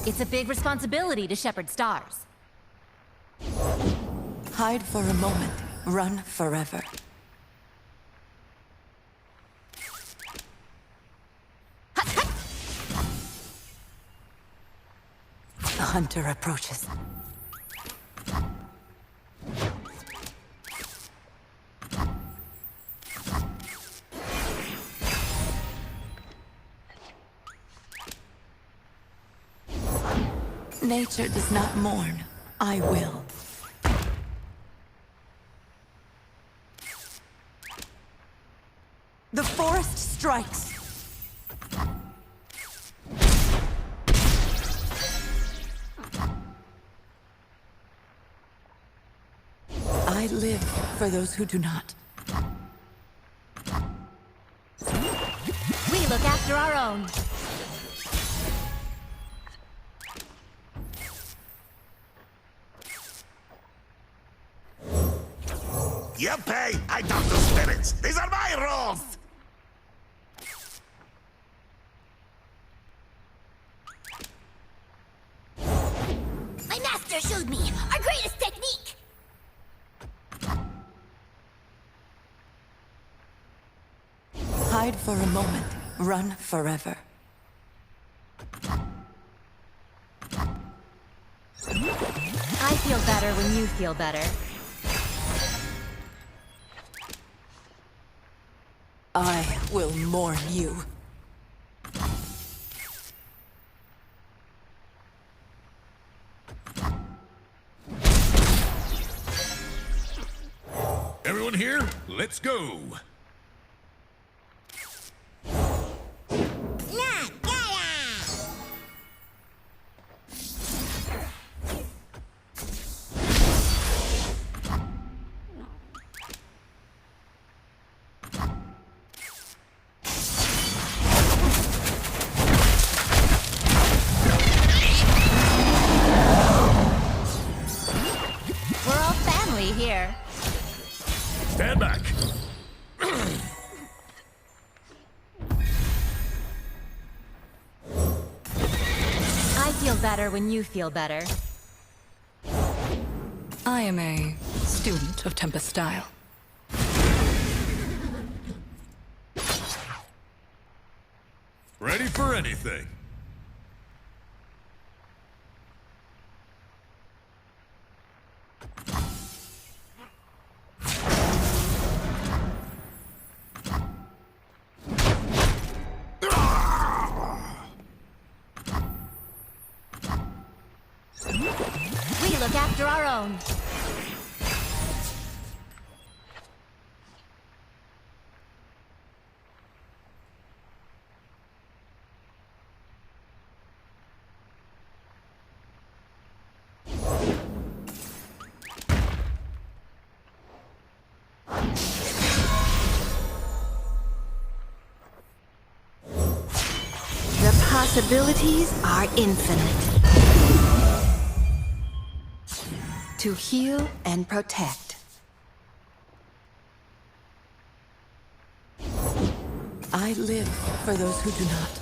It's a big responsibility to shepherd stars. Hide for a moment, run forever. The hunter approaches. Nature does not mourn. I will. The forest strikes. I live for those who do not. We look after our own. Yippee! I talk to spirits! These are my rules! My master showed me our greatest technique! Hide for a moment, run forever. I feel better when you feel better. I will mourn you. Everyone here? Let's go! We're all family here. Stand back! I feel better when you feel better. I am a student of Tempest style. Ready for anything. We look after our own. The possibilities are infinite. To heal and protect. I live for those who do not.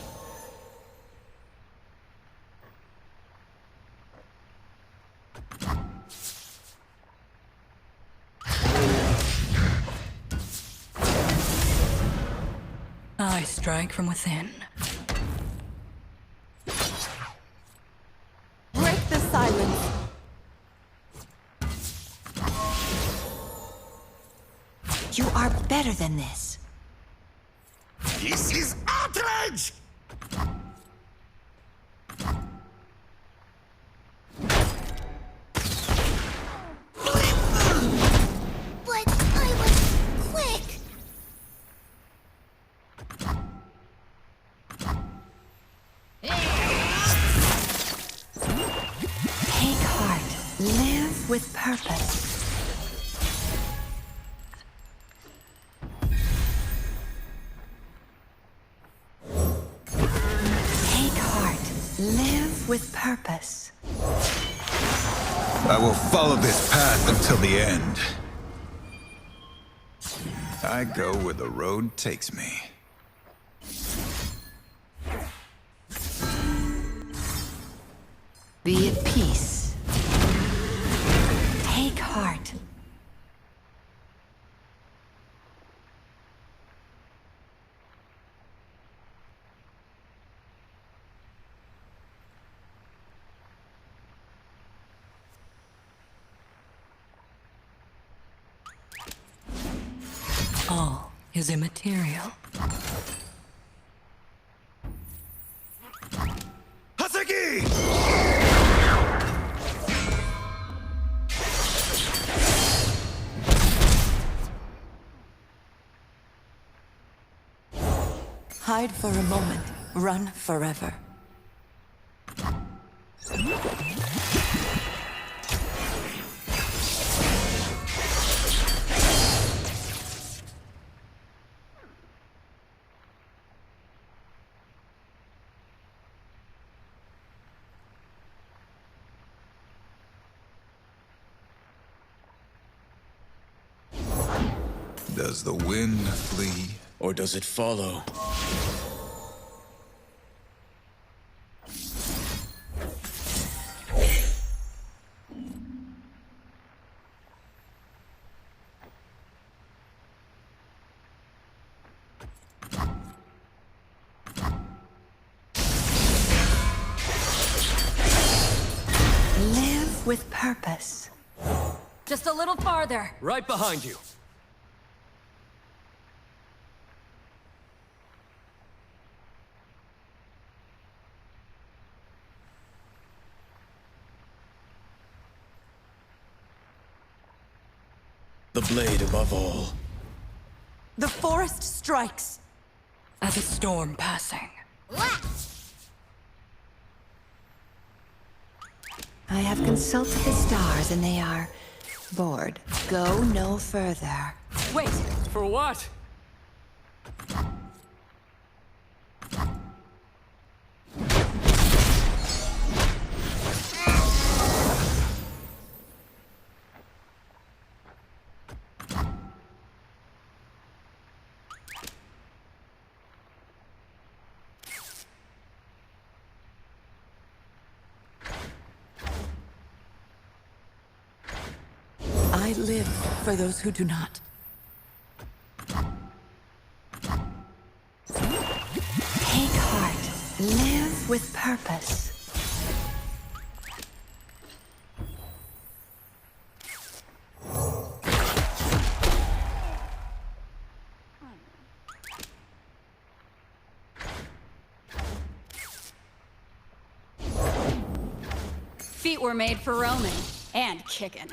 I strike from within. Break the silence. You are better than this. This is outrage! But I was quick. Take heart. Live with purpose. Take heart. Live with purpose. I will follow this path until the end. I go where the road takes me. Be at peace. Take heart. All is immaterial. Haseki! Hide for a moment, run forever. Does the wind flee? Or does it follow? Live with purpose. Just a little farther. Right behind you. The blade above all. The forest strikes. As a storm passing. I have consulted the stars and they are bored. Go no further. Wait! For what? I live for those who do not. Take heart. Live with purpose. Feet were made for roaming and kicking.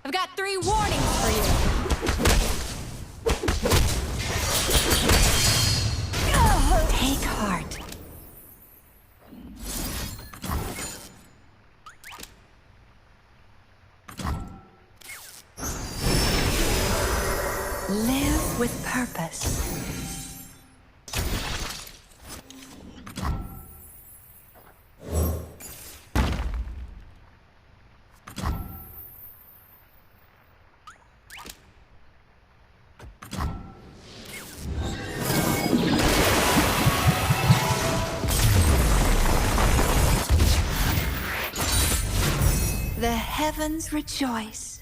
I've got 3 warnings for you. Take heart. Live with purpose. The heavens rejoice.